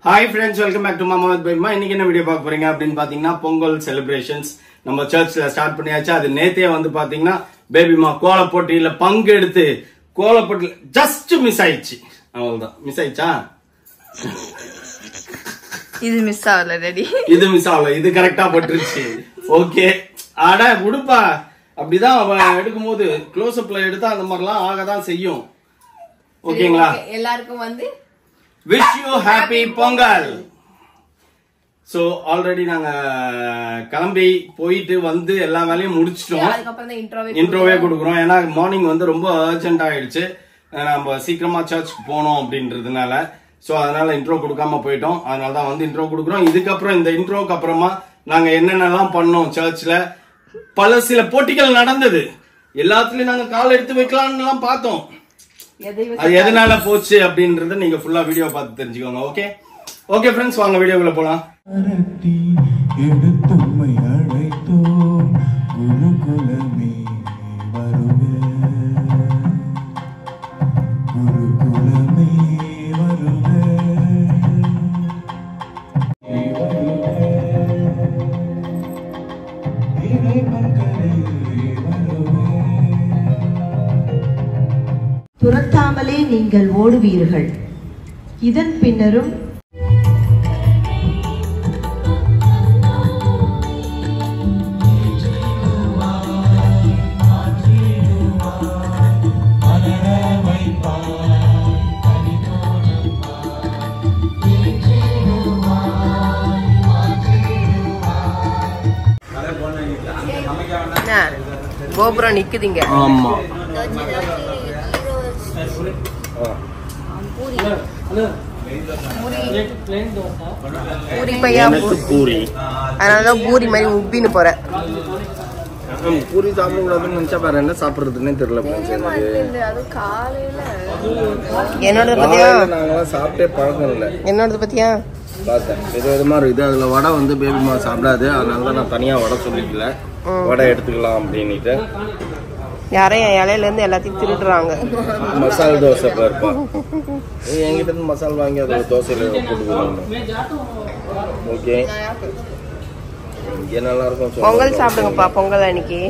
Hi friends, welcome back to Mama with Baby. இன்னைக்கு என்ன video பார்க்க போறீங்க அப்படின்னு பாத்தீங்கன்னா பொங்கல் செலிப்ரேஷன்ஸ் நம்ம சர்ச்ல ஸ்டார்ட் பண்ணியாச்சு. அது நேத்தே வந்து பாத்தீங்கன்னா பேபிமா கோல போட்டியில பங்கெடுத்து கோல போட்டியில ஜஸ்ட் மிஸ் ஆயிடுச்சு. அவ்வளவுதான். மிஸ் ஆயிடுச்சா? இது மிஸ் ஆகல ரெடி. இது மிஸ் ஆகல. இது கரெக்டா போட்டுருச்சு. ஓகே. அட குடுப்பா. அப்படிதான் அவன் எடுக்கும்போது க்ளோஸ் அப்ல எடுத்தா அந்த மாதிரிலாம் ஆகதான் செய்யும். ஓகேங்களா? எல்லாருக்கும் வந்து wish you happy Pongal. So already நாங்க கிளம்பி போயிட்டு வந்து எல்லா வேலையும் முடிச்சிட்டோம். அதுக்கப்புறம் தான் இன்ட்ரோவே கொடுக்குறோம். ஏன்னா மார்னிங் வந்து ரொம்ப அர்ஜென்ட் ஆயிடுச்சு. நம்ம சீக்கிரமா சர்ச்சுக்கு போனோம் அப்படின்றதுனால சோ அதனால இன்ட்ரோ கொடுக்காம போயிட்டோம். அதனாலதான் வந்து இன்ட்ரோ கொடுக்குறோம். இதுக்கப்புறம் இந்த இன்ட்ரோக்கு அப்புறமா நாங்க என்னென்னலாம் பண்ணோம் சர்ச்ல பல சில போட்டிகள் நடந்தது. எல்லாத்துலயும் நாங்க கால் எடுத்து வைக்கலாம்னு எல்லாம் பார்த்தோம். அது எதனால போச்சு அப்படின்றத நீங்க ஃபுல்லா வீடியோ பார்த்து தெரிஞ்சுக்கோங்க. ஓகே ஓகே ஃப்ரெண்ட்ஸ், வாங்க வீடியோக்குள்ள போலாம். எடுத்தும்மை அழைத்தோம் குருகுலமே வருக, குருகுலமே வருக, துரத்தாமலே நீங்கள் ஓடுவீர்கள். இதன் பின்னரும் கோபுரம் நிக்குதுங்க. ஆமா பூரி பையா பூரி. அதனாலதான் பூரி மாதிரி உப்பின்னு போறேன். பூரி சாப்பிட கூடாதுன்னு நினைச்சா வேற என்ன சாப்பிடுறதுன்னே தெரியல. என்னோட பத்தியா நாங்களாம் சாப்பிட்டே பழக்கம் இல்லை. என்னோட பத்தியா பார்த்தேன் வித விதமா இருக்குது. அதுல வடை வந்து பேபிமா சாப்பிடாது. அதனாலதான் நான் தனியா வடை சொல்லிக்கல, வடை எடுத்துக்கலாம் அப்படின்னுட்டு. யாரும் என் இலையில இருந்து எல்லாத்தையும் திருடுறாங்க. மசால் தோசை இருப்பா என்கிட்ட இருந்து மசால் வாங்கி அதோட தோசையில போட்டுக்கணும். ஓகே, இங்கே நல்லா இருக்கும். பொங்கல் சாப்பிடுங்கப்பா பொங்கல் அன்னைக்கு.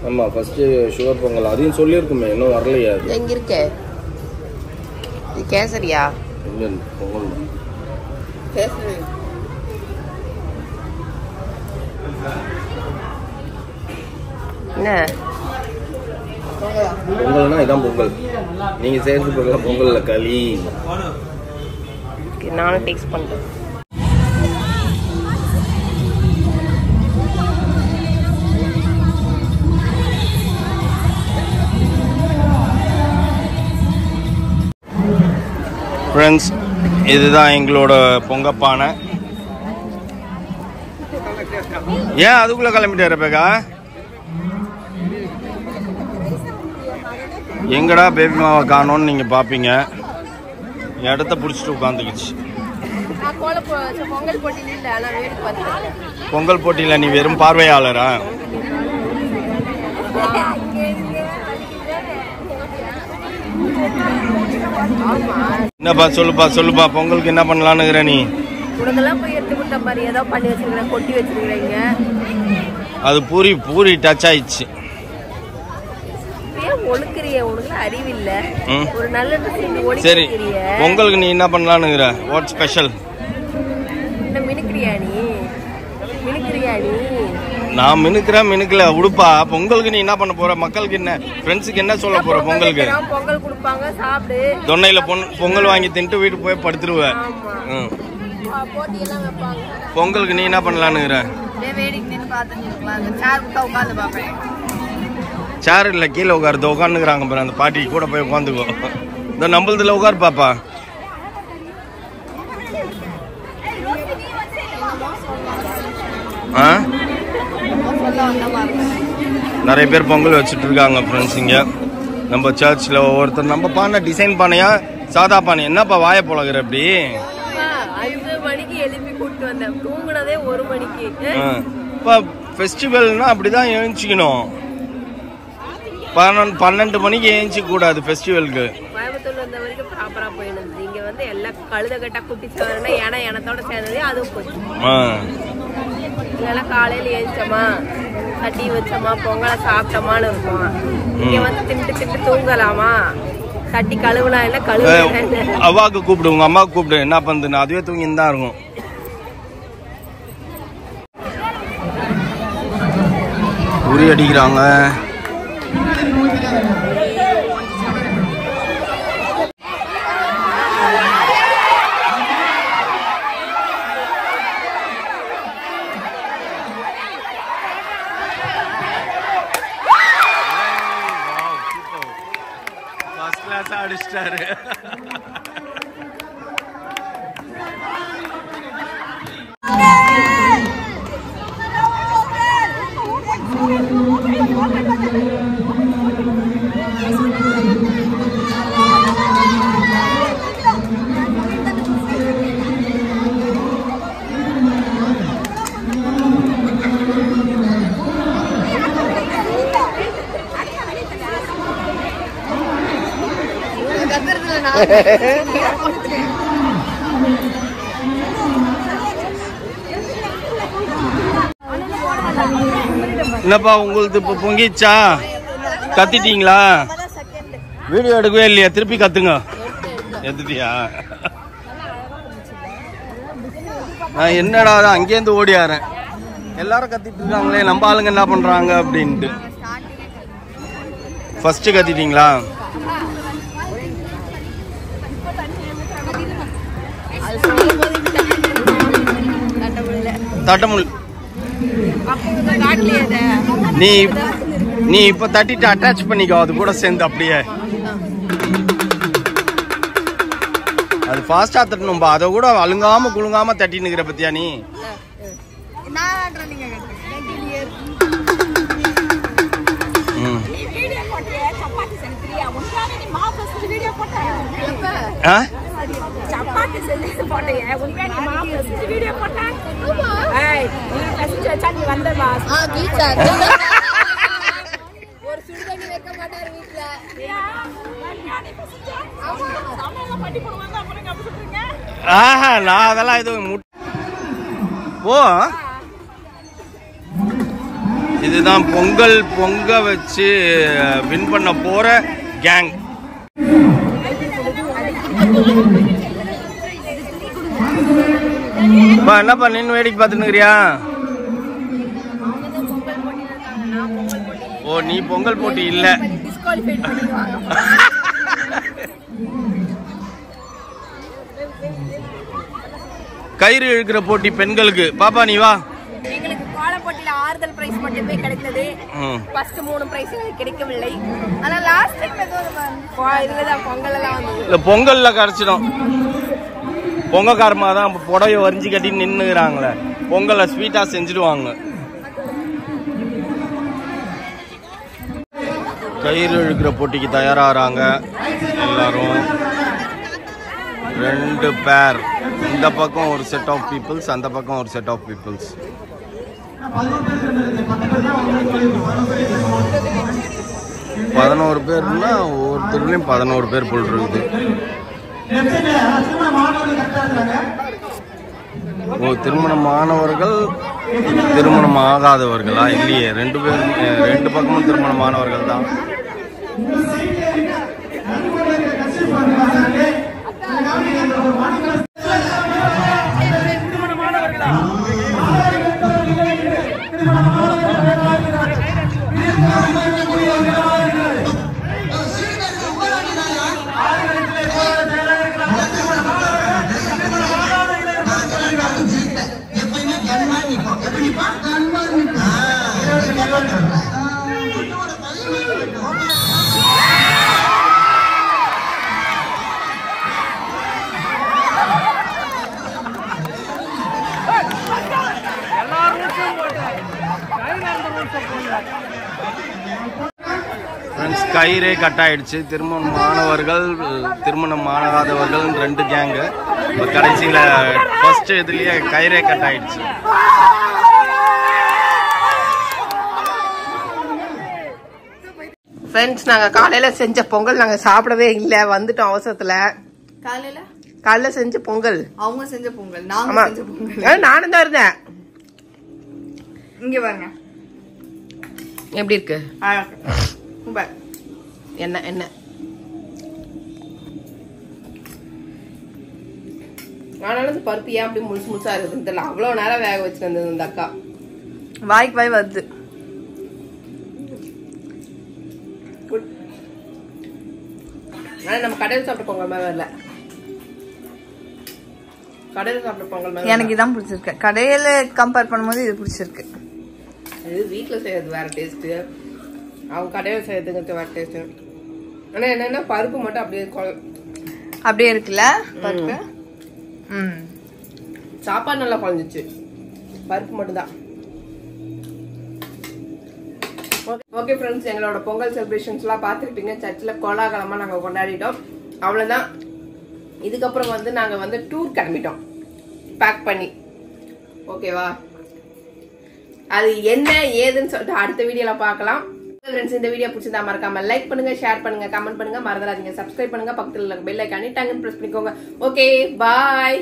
ஆமா, ஃபர்ஸ்ட் சுகர் பொங்கல் அதையும் சொல்லியிருக்குமே, இன்னும் வரலையா? அது எங்க இருக்க? இது கேசரியா? பொங்கல் என்ன பொங்கல்னா இதான் பொங்கல். நீங்க சேர்ந்து பொங்கல் பொங்கல்ல களி. நானும் டேஸ்ட் பண்றேன். ஃப்ரெண்ட்ஸ், இதுதான் எங்களோட பொங்கப்பானை. ஏன் அதுக்குள்ள கிளம்பிட்டாரு பேகா? எங்கடா பேபி மாவை காணோன்னு நீங்க பாப்பீங்க. இடத்த பிடிச்சிட்டு உட்காந்துக்குச்சு. பொங்கல் போட்டியில நீ வெறும் பார்வையாளரா? என்னப்பா சொல்லுப்பா சொல்லுப்பா, பொங்கலுக்கு என்ன பண்ணலான்னு நீ? அது பூரி பூரி டச் ஆயிடுச்சு. சரி, பொங்கலுக்கு நீ என்ன பண்ணலான்னு? What special? நான் மினுக்கல உடுப்பா. பொங்கலுக்கு நீ என்ன பண்ண போற? மக்களுக்கு என்ன, ஃப்ரெண்ட்ஸுக்கு என்ன சொல்ல போற? பொங்கலுக்கு பொங்கல் கொடுப்பாங்க, சாப்பிடு. தொன்னையில பொங்கல் வாங்கி தின்ட்டு வீட்டுக்கு போய் படுத்துருவ. பொங்கலுக்கு நீ என்ன பண்ணலான்னு? சேர் இல்ல, கீழே உட்காருது உட்காந்துக்கிறாங்க பாரு. அந்த பாட்டி கூட போய் உட்காந்துக்கோ. இந்த நம்மளதுல உட்காரு பாப்பா. நிறைய பேர் பொங்கல் வச்சுட்டு இருக்காங்க ஃப்ரெண்ட்ஸ். இங்க நம்ம சர்ச்ல ஒவ்வொருத்தர் நம்ம பானை டிசைன் பானையா சாதா பானை. என்னப்பா வாய போலகிற அப்படி? 5 மணிக்கு எழுப்பி கூட்டு வந்தேன். தூங்குனதே 1 மணிக்கு. ஃபெஸ்டிவல்னா அப்படிதான் எழுந்திக்கணும். 12 மணிக்கு எழுந்திக்க கூடாது ஃபெஸ்டிவலுக்கு. கோயம்புத்தூர்ல இருந்த வரைக்கும் ப்ராப்பரா போயிடுது. இங்க வந்து எல்லாம் கழுத கட்டா குட்டிச்சவரனா ஏன்னா எனத்தோட சேர்ந்ததே அதுவும் போச்சு. இல்லைன்னா காலையில எழுந்தோமா தட்டி வச்சோமா பொங்கலை சாப்பிட்டோமான்னு இருக்கும். இங்க வந்து திண்டு தூங்கலாமா, தட்டி கழுவுனா என்ன கழுவு. அவாக்கு கூப்பிடு, உங்க அம்மாவுக்கு கூப்பிடு, என்ன பண்ணுது அதுவே தூங்கின்னு தான் இருக்கும். உரி அடிக்கிறாங்க. அடிச்சிட்டாரு. என்னப்பா உங்களுக்கு இப்ப பொங்கிச்சா? கத்திட்டீங்களா? வீடியோ எடுக்கவே இல்லையா? திருப்பி கத்துங்க. எடுத்துட்டியா? நான் என்னடா அங்கேருந்து ஓடியாரேன். எல்லாரும் கத்திட்டு இருக்காங்களே, நம்ம ஆளுங்க என்ன பண்றாங்க அப்படின்ட்டு. ஃபர்ஸ்ட் கத்திட்டீங்களா? தட்டமுல் நீ இப்ப தட்டிட்டு அட்டாச் பண்ணிக்கோ, அது கூட சேர்ந்து அப்படியே. அது ஃபாஸ்டா தட்டணும்பா, அதை கூட அழுங்காம குழுங்காம தட்டினுக்கிற பத்தியா நீ? நான் அதெல்லாம் எதுவும் போ. இதுதான் பொங்கல் பொங்க வச்சு வின் பண்ண போற கேங். என்னப்பா நின்னு வேடிக்கை பார்த்துன்னுக்கிறியா? ஓ, நீ பொங்கல் போட்டி இல்ல. கயிறு இழுக்கிற போட்டி பெண்களுக்கு. பாப்பா நீ வா. எங்களுக்கு கோல போட்டியில ஆறுதல் பிரைஸ் மட்டுமே கிடைத்தது. ஃபர்ஸ்ட் 3 பிரைஸ் கிடைக்கவில்லை. ஆனா லாஸ்ட் டைம் இதுலதான் பொங்கல் எல்லாம் வந்தது. இல்ல பொங்கல்ல கிடைச்சிடும். பொங்கக்காரமா தான் புடவை வரிஞ்சு கட்டி நின்னுறாங்களே, பொங்கலை ஸ்வீட்டா செஞ்சிடுவாங்க. கயிறு இழுக்கிற போட்டிக்கு தயாராகிறாங்க எல்லாரும். 2 பேர், இந்த பக்கம் ஒரு செட் ஆஃப் பீப்புள்ஸ், அந்த பக்கம் ஒரு செட் ஆஃப் பீப்புள்ஸ். 11 பேர்னா ஒவ்வொருத்தருலையும் 11 பேர் போல் இருக்குது. ஓ, திருமணமானவர்கள் திருமணம் ஆகாதவர்களா? இல்லையே, 2 பேரும் 2 பக்கமும் திருமணமானவர்கள் தான். கயிறே கட் ஆயிடுச்சு. திருமணமானவர்கள் திருமணம் ஆகாதவர்கள் 2 கேங்கு. கடைசியில ஃபர்ஸ்ட் இதுலயே கயிறே கட் ஆயிடுச்சு. ஃப்ரெண்ட்ஸ், நாங்க காலையில செஞ்ச பொங்கல் நாங்க சாப்பிடவே இல்லை, வந்துட்டோம் அவசரத்துல. காலைல செஞ்ச பொங்கல். அவங்க செஞ்ச பொங்கல், நாங்க செஞ்ச பொங்கல். நானும் தான் இருந்தேன். இங்க பாருங்க எப்படி இருக்கு? என்ன என்ன ஆனாலும் இந்த பருப்பு ஏன் அப்படி முழுசு முழுசா இருக்குன்னு தெரியல. அவ்வளவு நேரம் வேக வச்சிருந்தது இந்த அக்கா. வாய்க்கு வாய் வருது. ஆனா நம்ம கடையில் சாப்பிட்ட பொங்கல் மாதிரி வரல. கடையில் சாப்பிட்ட பொங்கல் மாதிரி எனக்கு இதான் பிடிச்சிருக்கு. கடையில கம்பேர் பண்ணும்போது இது பிடிச்சிருக்கு. இது வீட்டுல செய்யறது வேற டேஸ்ட், அவங்க கடையில செய்யறதுக்கு வேற டேஸ்ட். ஆனா என்னன்னா பருப்பு மட்டும் அப்படியே இருக்குல்ல பருப்பு. சாப்பாடு நல்லா குழஞ்சிச்சு, பருப்பு மட்டும் தான். ஓகே ஃப்ரெண்ட்ஸ், எங்களோட பொங்கல் செலிப்ரேஷன்ஸ் எல்லாம் பார்த்துருப்பீங்க. சர்ச்சில் கோலாகலமா நாங்க கொண்டாடிட்டோம். அவ்வளவுதான். இதுக்கப்புறம் வந்து நாங்க வந்து டூர் கிளம்பிட்டோம் பேக் பண்ணி. ஓகேவா? அது என்ன ஏதுன்னு சொல்லிட்டு அடுத்த வீடியோல பார்க்கலாம். ஃப்ரெண்ட்ஸ், இந்த வீடியோ பிடிச்சிருந்தா மறக்காம லைக் பண்ணுங்க, ஷேர் பண்ணுங்க, கமெண்ட் பண்ணுங்க, மறந்துடாதீங்க சப்ஸ்கிரைப் பண்ணுங்க, பக்கத்துல பெல் ஐகானை டங்குன்னு பிரஸ் பண்ணிக்கோங்க. ஓகே, பாய்.